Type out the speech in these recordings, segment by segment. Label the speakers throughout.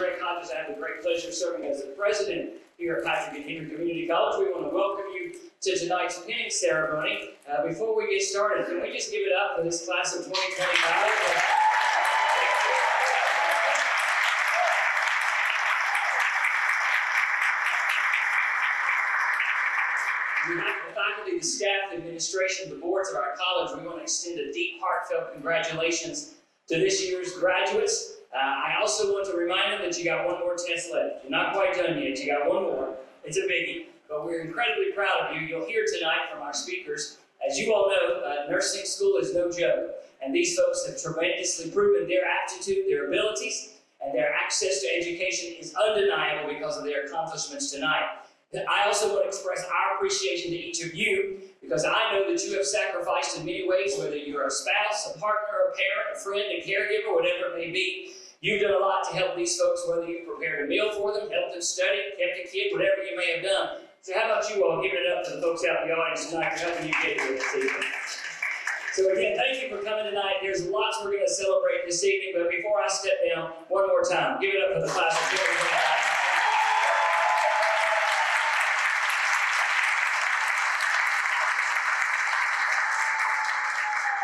Speaker 1: Greg Hodges. I have the great pleasure of serving as the president here at Patrick and Henry Community College. We want to welcome you to tonight's pinning ceremony. Before we get started, can we just give it up for this class of 2025? The faculty, the staff, the administration, the boards of our college, we want to extend a deep, heartfelt congratulations to this year's graduates. I also want to remind them that you got one more test left. You're not quite done yet. You got one more. It's a biggie, but we're incredibly proud of you. You'll hear tonight from our speakers. As you all know, nursing school is no joke, and these folks have tremendously proven their aptitude, their abilities, and their access to education is undeniable because of their accomplishments tonight. I also want to express our appreciation to each of you because I know that you have sacrificed in many ways, whether you're a spouse, a partner, a parent, a friend, a caregiver, whatever it may be. You've done a lot to help these folks, whether you've prepared a meal for them, helped them study, kept a kid, whatever you may have done. So how about you all giving it up to the folks out in the audience tonight for helping you get here this evening. So again, thank you for coming tonight. There's lots we're going to celebrate this evening, but before I step down, one more time, give it up for the class of 2025.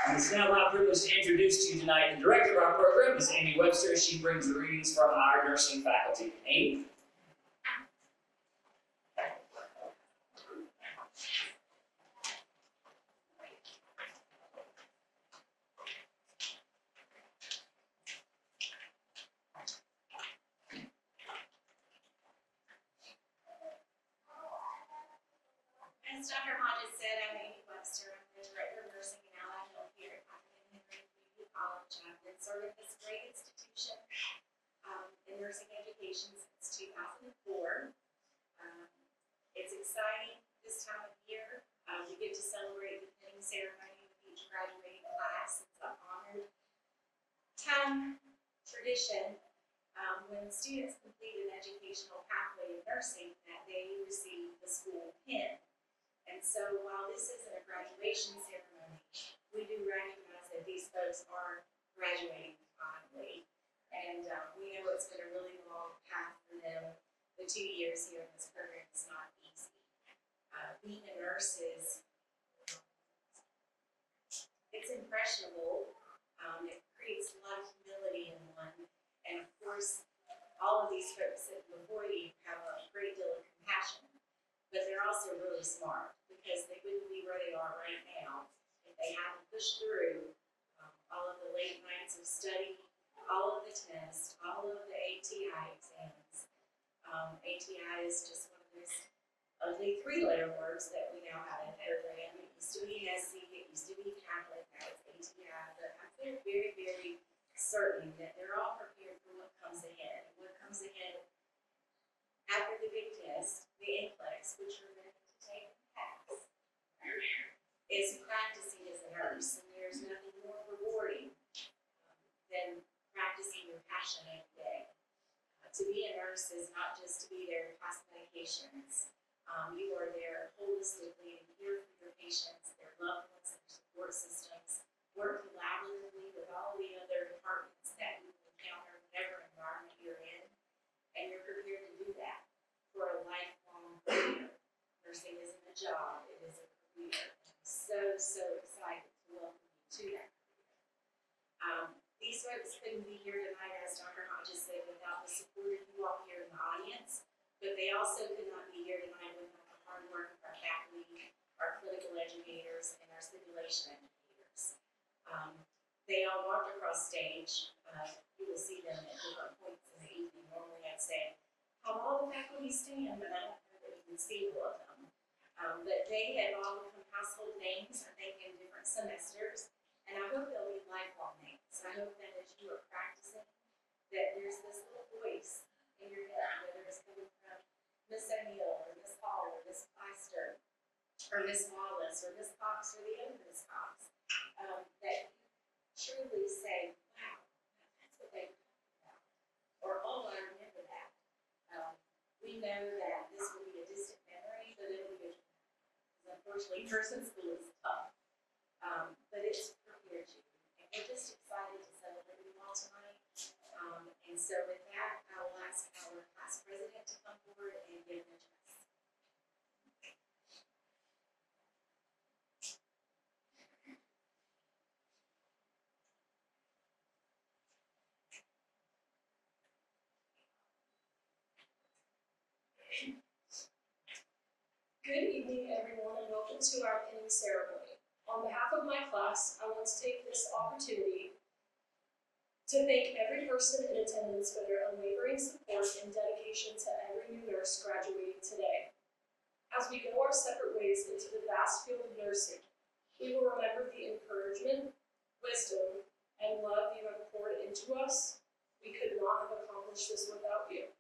Speaker 1: It's now my privilege to introduce to you tonight the director of our program, Ms. Amy Webster, as she brings the readings from our nursing faculty. Amy?
Speaker 2: As Dr. Hodges said, I'm Amy Webster. I'm the director of nursing and allied health here at Patrick and Henry Community College. I've been serving this great institution in nursing education since 2004. It's exciting this time of year. We get to celebrate the pinning ceremony with each graduating class. It's an honored time tradition when students complete an educational pathway in nursing that they receive the school pin. And so while this isn't a graduation ceremony, we do recognize that these folks are graduating finally. And we know it's been a really long path for them. The 2 years here in this program is not easy. Being a nurse is, it's impressionable. It creates a lot of humility in one. And of course, all of these folks sitting before you have a great deal of compassion. But they're also really smart because they wouldn't be where they are right now if they hadn't pushed through all of the late nights of study, all of the tests, all of the ATI exams. ATI is just one of those ugly three-letter words that we now have in the program. It used to be SC, it used to be Catholic, now it's ATI. But I feel very, very certain that they're all prepared for what comes ahead. What comes ahead after the big test, the NCLEX, which we're going to take and pass, is practicing as a nurse. And there's nothing more rewarding than practicing your passion every day. To be a nurse is not just to be there to pass medications. You are there holistically and care for your patients, their loved ones, their support systems, work collaboratively with all the other departments that you encounter in whatever environment you're in. And you're prepared to do that for a lifelong career. Nursing isn't a job, it is a career. I'm so, so excited to welcome you to that career. These folks couldn't be here tonight, as Dr. Hodges said, without the support of you all here in the audience, but they also could not be here tonight without the hard work of our faculty, our clinical educators, and our simulation educators. They all walked across stage. You will see them at different points in the evening. Normally I'd say, have all the faculty stand, but I don't know that you can see all of them. But they have all become household names, I think, in different semesters, and I hope they'll be lifelong names. I hope that as you are practicing, that there's this little voice in your head, whether it's coming from Miss O'Neill, or Miss Hall, or Miss Plaster, or Miss Wallace, or Miss Cox, or the other Miss Cox, that you truly say, wow, that's what they talked about. Or, oh, I remember that. We know that this will be a distant memory, but it'll be a unfortunately, nursing school is tough. But it's prepared you. And we're just excited to celebrate you all tonight. And so with that, I will ask
Speaker 3: Good evening, everyone, and welcome to our pinning ceremony. On behalf of my class, I want to take this opportunity to thank every person in attendance for their unwavering support and dedication to every new nurse graduating today. As we go our separate ways into the vast field of nursing, we will remember the encouragement, wisdom, and love you have poured into us. We could not have accomplished this without you.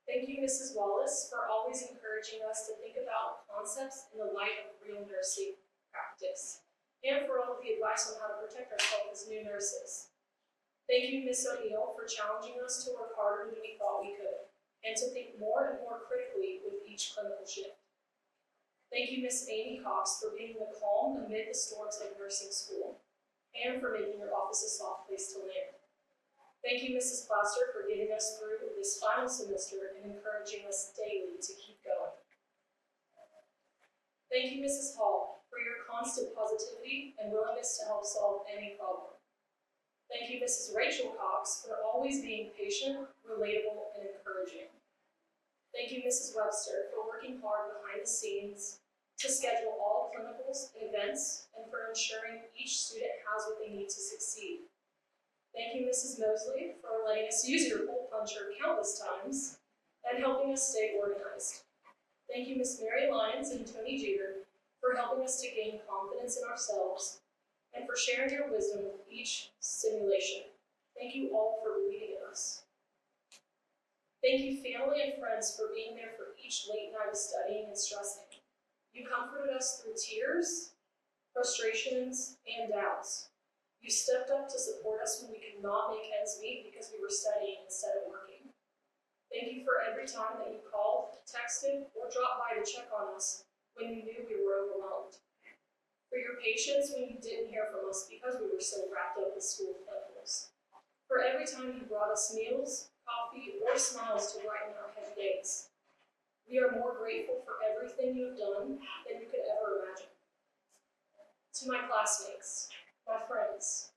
Speaker 3: Thank you, Mrs. Wallace, for always encouraging us to think about concepts in the light of real nursing practice, and for all of the advice on how to protect ourselves as new nurses. Thank you, Ms. O'Neill, for challenging us to work harder than we thought we could, and to think more and more critically with each clinical shift. Thank you, Ms. Amy Cox, for being the calm amid the storms of nursing school, and for making your office a soft place to land. Thank you, Mrs. Plaster, for getting us through this final semester and encouraging us daily to keep going. Thank you, Mrs. Hall, for your constant positivity and willingness to help solve any problem. Thank you, Mrs. Rachel Cox, for always being patient, relatable, and encouraging. Thank you, Mrs. Webster, for working hard behind the scenes to schedule all clinicals and events and for ensuring each student has what they need to succeed. Thank you, Mrs. Mosley, for letting us use your hole puncher countless times and helping us stay organized. Thank you, Ms. Mary Lyons and Tony Jeter, for helping us to gain confidence in ourselves and for sharing your wisdom with each simulation. Thank you all for believing in us. Thank you, family and friends, for being there for each late night of studying and stressing. You comforted us through tears, frustrations, and doubts. You stepped up to support us when we could not make ends meet because we were studying instead of working. Thank you for every time that you called, texted, or dropped by to check on us when you knew we were overwhelmed. For your patience when you didn't hear from us because we were so wrapped up with school clinicals. For every time you brought us meals, coffee, or smiles to brighten our heavy days. We are more grateful for everything you have done than you could ever imagine. To my classmates, my friends,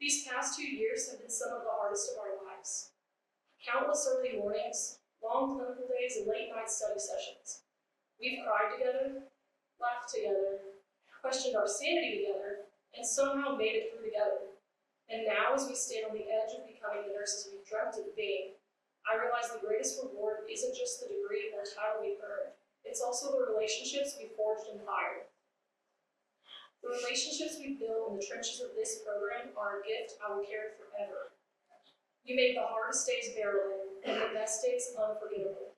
Speaker 3: these past 2 years have been some of the hardest of our lives. Countless early mornings, long clinical days, and late night study sessions. We've cried together, laughed together, questioned our sanity together, and somehow made it through together. And now, as we stand on the edge of becoming the nurses we've dreamt of being, I realize the greatest reward isn't just the degree or title we've earned, it's also the relationships we forged and hired. The relationships we built in the trenches of this program are a gift I will carry forever. You made the hardest days bearable and the best days unforgettable.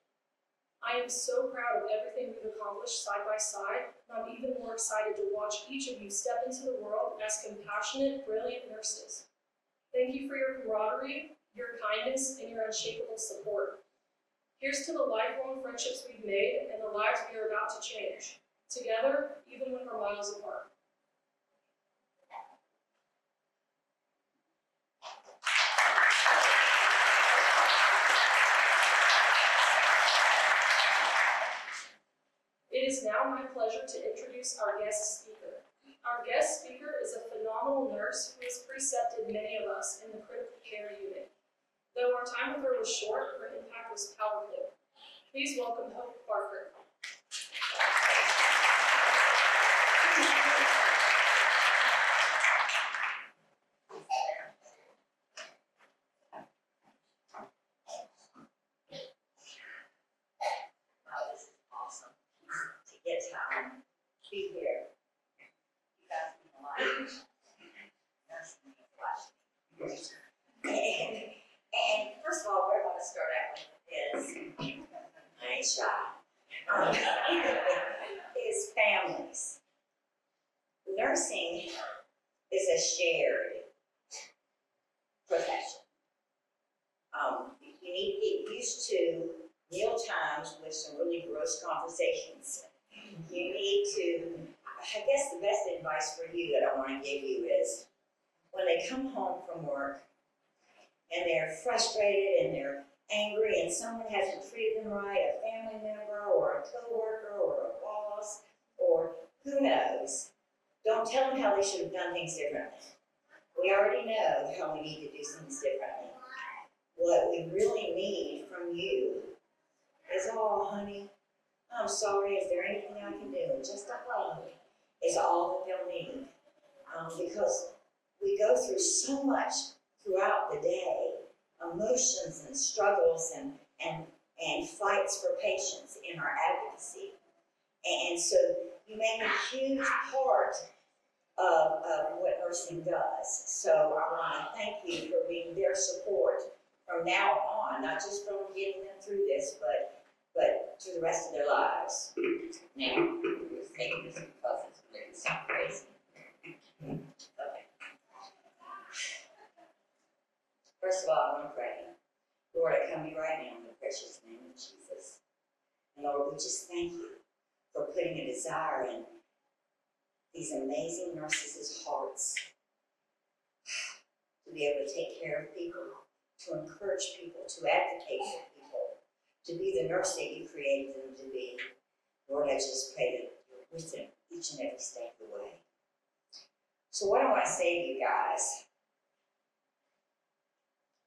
Speaker 3: I am so proud of everything we've accomplished side by side, and I'm even more excited to watch each of you step into the world as compassionate, brilliant nurses. Thank you for your camaraderie, your kindness, and your unshakable support. Here's to the lifelong friendships we've made and the lives we are about to change, together, even when we're miles apart. It is now my pleasure to introduce our guest speaker. Our guest speaker is a phenomenal nurse who has precepted many of us in the critical care unit. Though our time with her was short, her impact was powerful. Please welcome Hope Parker.
Speaker 4: Be here. You guys mean a lot. Nursing means a lot. And first of all, what I want to start out with is, I ain't shy, is families. Nursing is a shared profession. You need to get used to meal times with some really gross conversations. You need to, I guess the best advice for you that I want to give you is when they come home from work and they're frustrated and they're angry and someone hasn't treated them right, a family member or a coworker or a boss or who knows, don't tell them how they should have done things differently. We already know how we need to do things differently. What we really need from you is, oh honey, I'm sorry, is there anything I can do? Just a hug is all that they'll need. Because we go through so much throughout the day, emotions and struggles and fights for patients in our advocacy. And so you make a huge part of what nursing does. So I want to thank you for being their support from now on, not just from getting them through this, but through the rest of their lives. Now, you're thinking this because it's making sound crazy. Okay. First of all, I want to pray. Lord, I come to you right now in the precious name of Jesus. And Lord, we just thank you for putting a desire in these amazing nurses' hearts to be able to take care of people, to encourage people, to advocate for people, to be the nurse that you created them to be. Lord, I just pray that you're with them each and every step of the way. So what I want to say to you guys,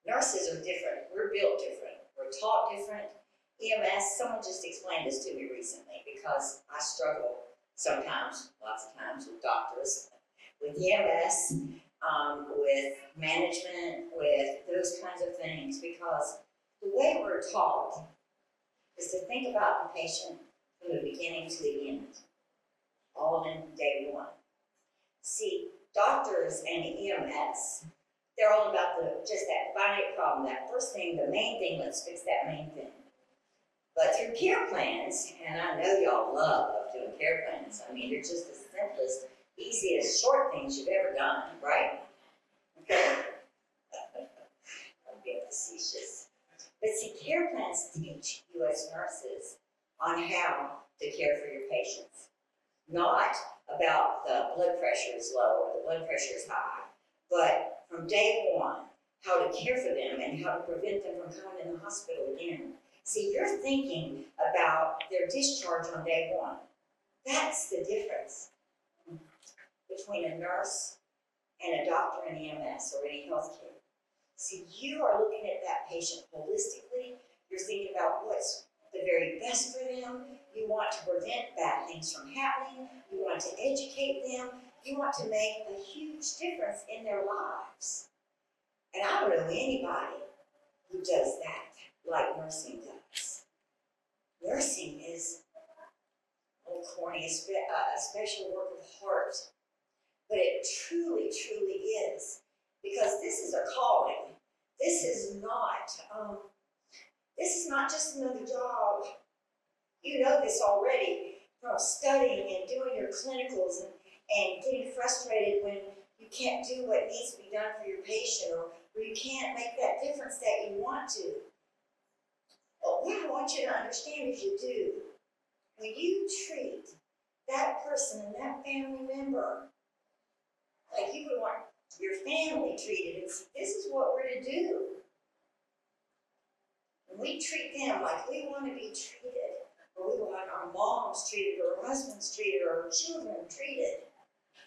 Speaker 4: nurses are different. We're built different. We're taught different. EMS, someone just explained this to me recently because I struggle sometimes, lots of times, with doctors, with EMS, with management, with those kinds of things, because the way we're taught is to think about the patient from the beginning to the end, all in day one. See, doctors and EMS, they're all about just that finite problem, that first thing, the main thing, let's fix that main thing. But through care plans, and I know y'all love doing care plans, I mean, they're just the simplest, easiest, short things you've ever done, right? Okay? I'm being facetious. But see, care plans teach you as nurses on how to care for your patients. Not about the blood pressure is low or the blood pressure is high, but from day one, how to care for them and how to prevent them from coming in the hospital again. See, you're thinking about their discharge on day one. That's the difference between a nurse and a doctor in EMS or any healthcare. See, you are looking at that patient holistically. You're thinking about what's the very best for them. You want to prevent bad things from happening. You want to educate them. You want to make a huge difference in their lives. And I don't know anybody who does that like nursing does. Nursing is corny, a special work of heart, but it truly, truly is, because this is a calling. This is not just another job. You know this already from studying and doing your clinicals and getting frustrated when you can't do what needs to be done for your patient, or you can't make that difference that you want to. But what I want you to understand is you do. When you treat that person and that family member like you would want your family treated, and see, this is what we're to do. When we treat them like we want to be treated, or we want our moms treated, or our husbands treated, or our children treated,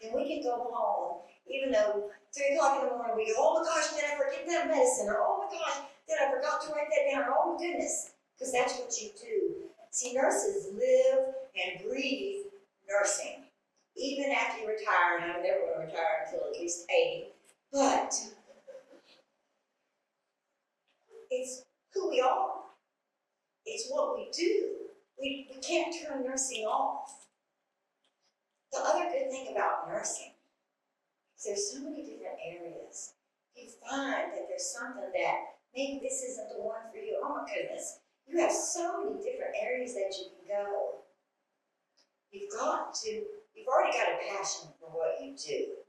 Speaker 4: then we can go home, even though 3 o'clock in the morning we go, oh my gosh, did I forget that medicine? Or oh my gosh, did I forgot to write that down? Or oh my goodness, because that's what you do. See, nurses live and breathe nursing. Even after you retire, and I'm never going to retire until at least 80, but it's who we are. It's what we do. We can't turn nursing off. The other good thing about nursing is there's so many different areas. If you find that there's something that maybe this isn't the one for you, oh my goodness, you have so many different areas that you can go. You've already got a passion for what you do,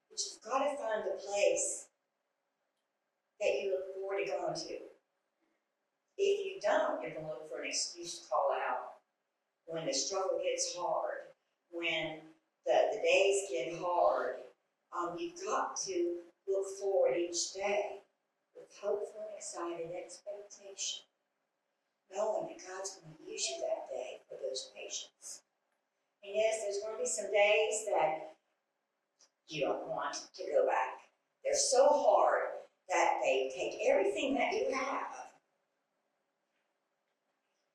Speaker 4: but you've got to find a place that you look forward to going to. If you don't, you're going to look for an excuse to call out. When the struggle gets hard, when the days get hard, you've got to look forward each day with hopeful and excited expectation, knowing that God's going to use you that day for those patients. And yes, there's going to be some days that you don't want to go back. They're so hard that they take everything that you have.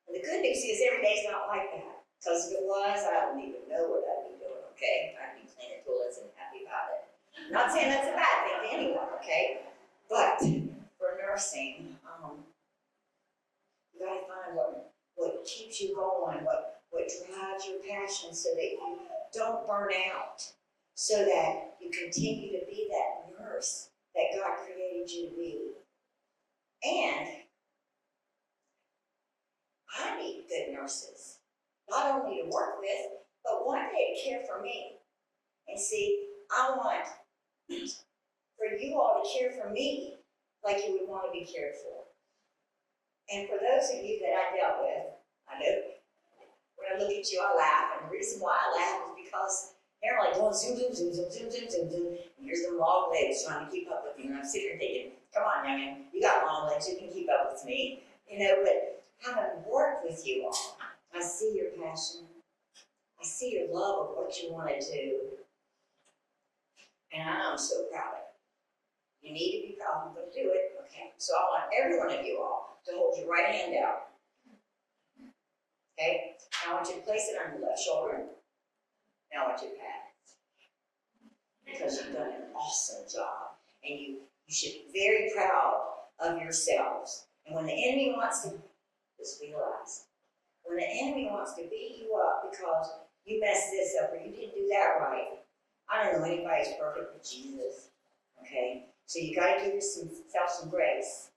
Speaker 4: And The good news is every day's not like that. Because if it was, I don't even know what I'd be doing, okay? I'd be cleaning toilets and happy about it. I'm not saying that's a bad thing to anyone, okay? But for nursing, you gotta find what keeps you going, what drives your passion so that you don't burn out, so that you continue to be that nurse that God created you to be. And I need good nurses, not only to work with, but one day to care for me. And see, I want for you all to care for me like you would want to be cared for. And for those of you that I dealt with, I know when I look at you, I laugh. And the reason why I laugh is because they're like going zoom, zoom, zoom, zoom, zoom, zoom, zoom, zoom. And here's them long legs trying to keep up with you. And I'm sitting here thinking, come on, youngin', you got long legs, you can keep up with me. You know, but having worked with you all, I see your passion. I see your love of what you want to do. And I'm so proud of you. You need to be proud. I'm going to do it. Okay? So I want every one of you all to hold your right hand out. Okay? Now I want you to place it on your left shoulder. Now I want you to pat it. Because you've done an awesome job. And you should be very proud of yourselves. And when the enemy wants to, just realize, when the enemy wants to beat you up because you messed this up or you didn't do that right, I don't know anybody's perfect but Jesus. Okay? So you got to give yourself some grace.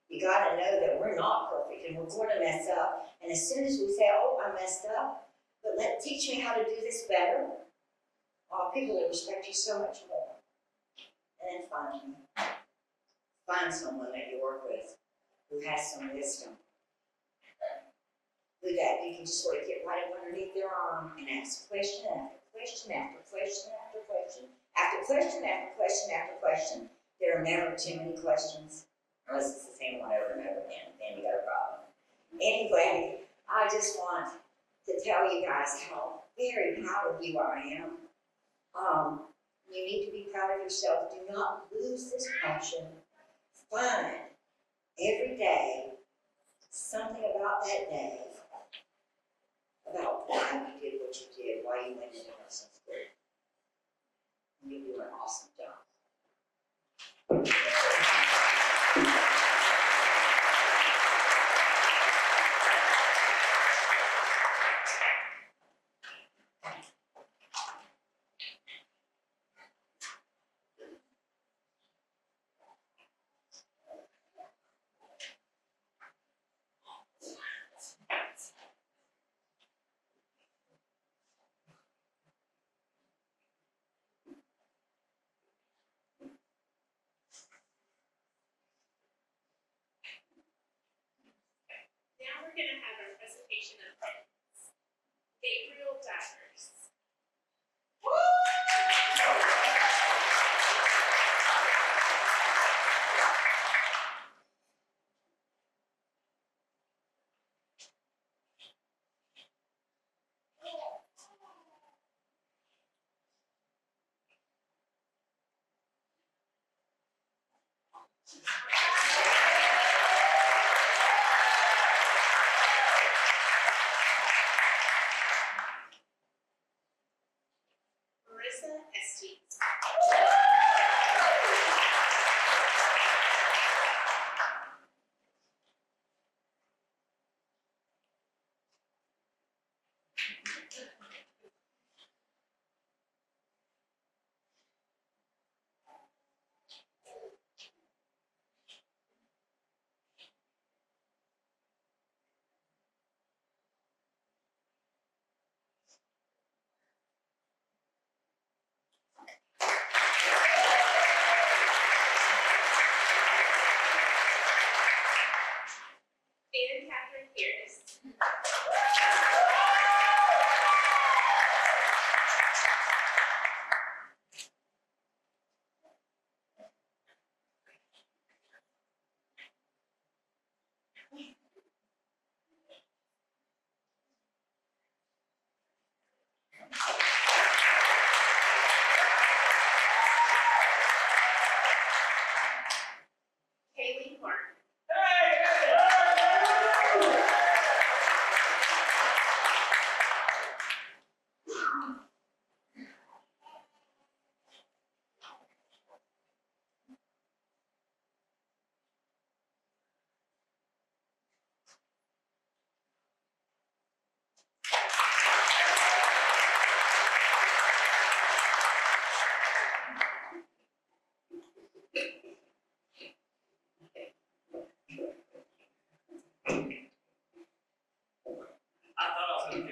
Speaker 4: You got to know that we're not perfect and we're going to mess up. And as soon as we say, oh, I messed up, but teach me how to do this better, people will respect you so much more. And then finally, find someone that you work with who has some wisdom. Who that you can just sort of get right up underneath their arm and ask question after question after question after question after question after question after question. There are never too many questions, unless it's the same one over and over again, then you got a problem. Anyway, I just want to tell you guys how very proud of you I am. You need to be proud of yourself. Do not lose this passion. Find every day something about that day, about why you did what you did, why you went into nursing school. You do an awesome job.
Speaker 2: Now we're going to have our presentation of heads. Gabriel Divers. Marissa Estes.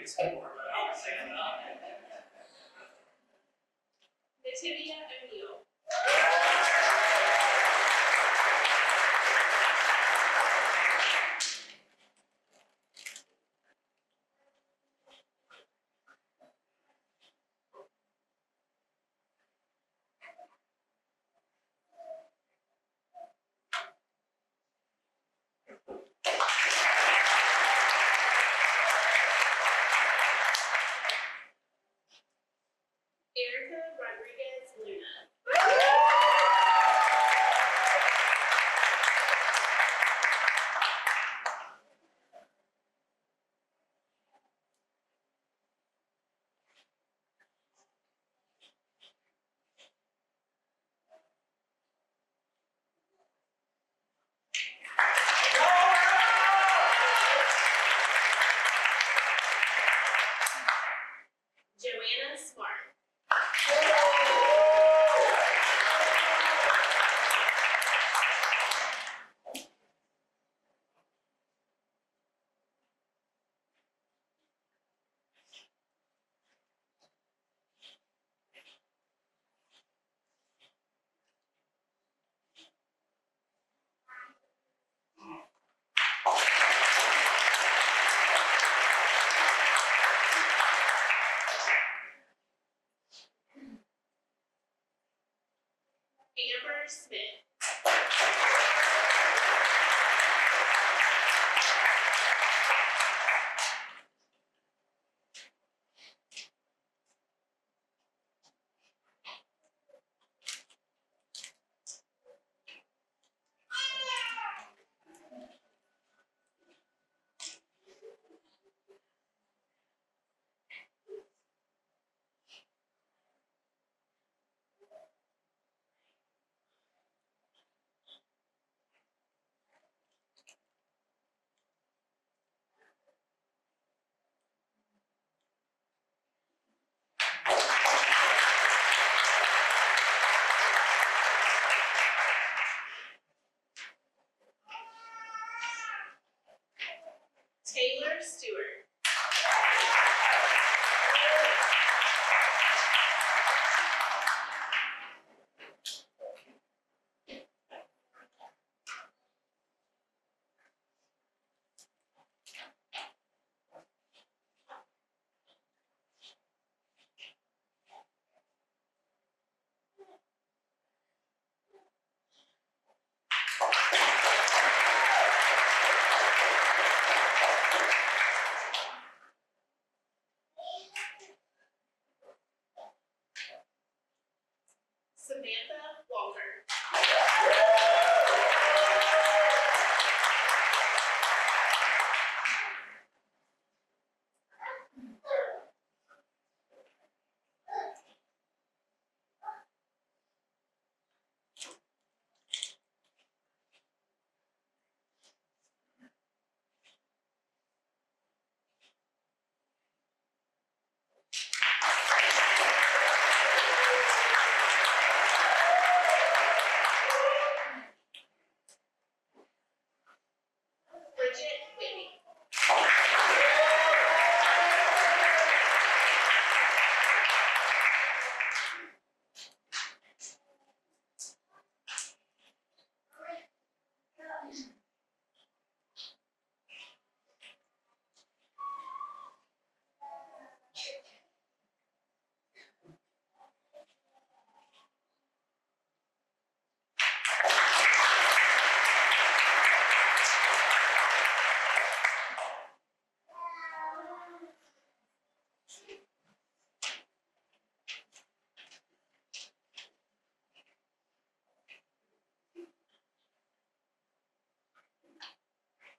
Speaker 1: get support, but I was saying no.
Speaker 3: Nativia O'Neill. Erica Rodriguez Luna. Joanna Smart. Amber Smith. Taylor Stewart. Samantha Walker. Bridget Whitney.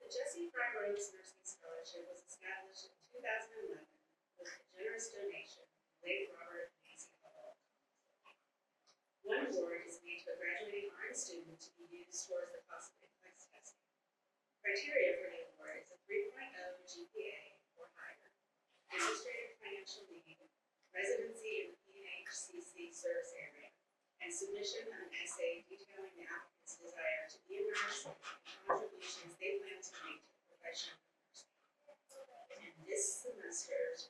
Speaker 3: The Jessie Fry Rhodes Nursing Scholarship was established in 2011 with a generous donation from late Robert and Nancy Hubble. One award is made to a graduating RN student to be used towards the cost of NCLEX testing. Criteria for the award is a 3.0 GPA or higher, demonstrated financial need, residency in the P&HCC service area, and submission of an essay detailing the applicant's desire to be a nurse and contributions they plan to make to the profession of nursing. And this semester's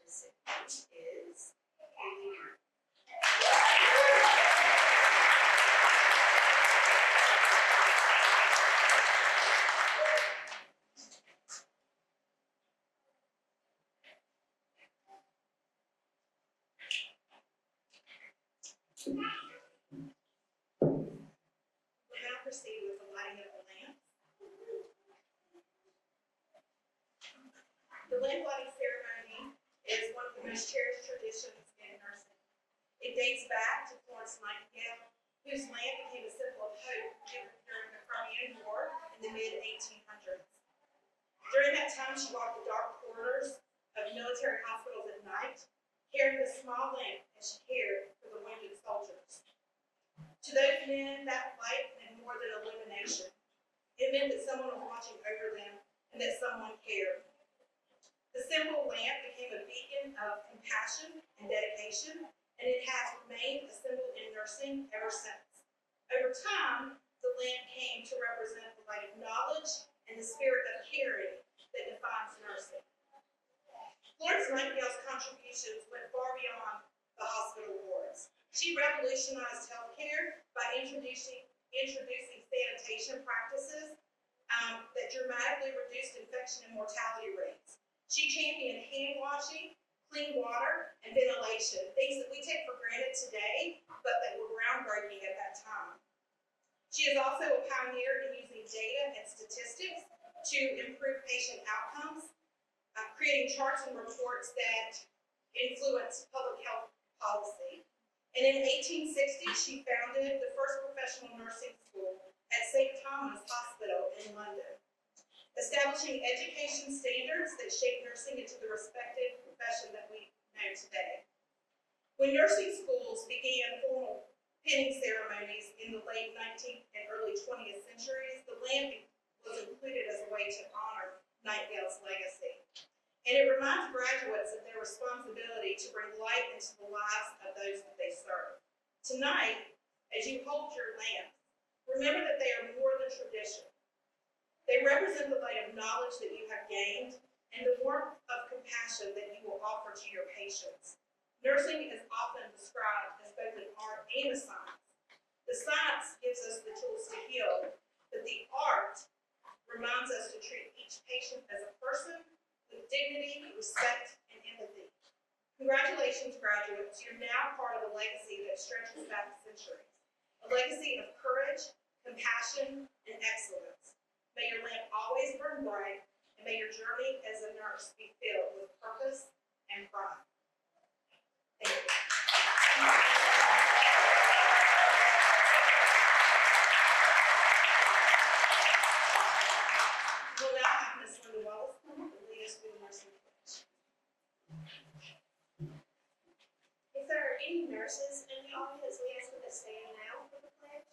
Speaker 5: We'll now proceed with the lighting of the lamps. The lamp lighting ceremony is one of the most cherished traditions in nursing. It dates back to Florence Nightingale, whose lamp became a symbol of hope given during the Crimean War in the mid-1800s. During that time, she walked the dark corridors of military hospitals at night, carrying a small lamp as she cared for the wounded soldiers. To those men, that light meant more than illumination. It meant that someone was watching over them and that someone cared. The simple lamp became a beacon of compassion and dedication, and it has remained a symbol in nursing ever since. Over time, the lamp came to represent the light of knowledge and the spirit of caring that defines nursing. Florence Nightingale's contributions went far beyond the hospital wards. She revolutionized healthcare by introducing sanitation practices that dramatically reduced infection and mortality rates. She championed hand washing, clean water, and ventilation, things that we take for granted today, but that were groundbreaking at that time. She is also a pioneer in using data and statistics to improve patient outcomes, creating charts and reports that influence public health policy. And in 1860, she founded the first professional nursing school at St. Thomas Hospital in London, establishing education standards that shaped nursing into the respected profession that we know today. When nursing schools began formal pinning ceremonies in the late 19th and early 20th centuries, the lamp was included as a way to honor Nightingale's legacy. And it reminds graduates of their responsibility to bring light into the lives of those that they serve. Tonight, as you hold your lamps, remember that they are more than tradition. They represent the light of knowledge that you have gained and the warmth of compassion that you will offer to your patients. Nursing is often described as both an art and a science. The science gives us the tools to heal, but the art reminds us to treat each patient as a person with dignity, respect, and empathy. Congratulations, graduates. You're now part of a legacy that stretches back centuries. A legacy of courage, compassion, and excellence. May your lamp always burn bright, and may your journey as a nurse be filled with purpose and pride. Thank you. We'll now have Ms. Linda Wallace come up and lead us through the nursing pledge.
Speaker 2: If there are any nurses in the audience, we ask them to stand now for the pledge.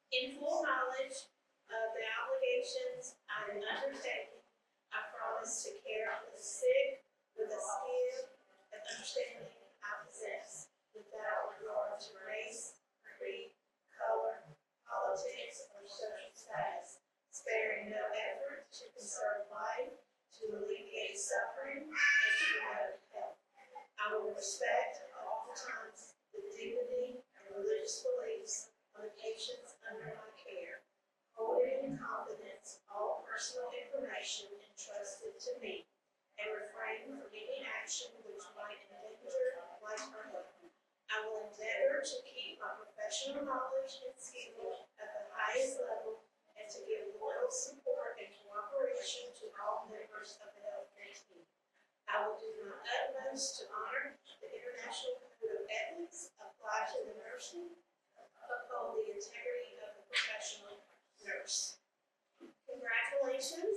Speaker 2: In full knowledge of the obligations I am undertaking, I promise to care for the sick with the skill and understanding I possess, without regard to race, creed, color, politics, or social status, sparing no effort to conserve life, to alleviate suffering, and to promote health. I will respect at all times the dignity and religious beliefs of the patients under my care, holding in confidence all personal information entrusted to me, and refrain from any action which might endanger life or health. I will endeavor to keep my professional knowledge and skill at the highest level and to give loyal support and cooperation to all members of the healthcare team. I will do my utmost to honor the International Code of Ethics applied to the nursing, uphold the integrity of the professional nurse. Congratulations.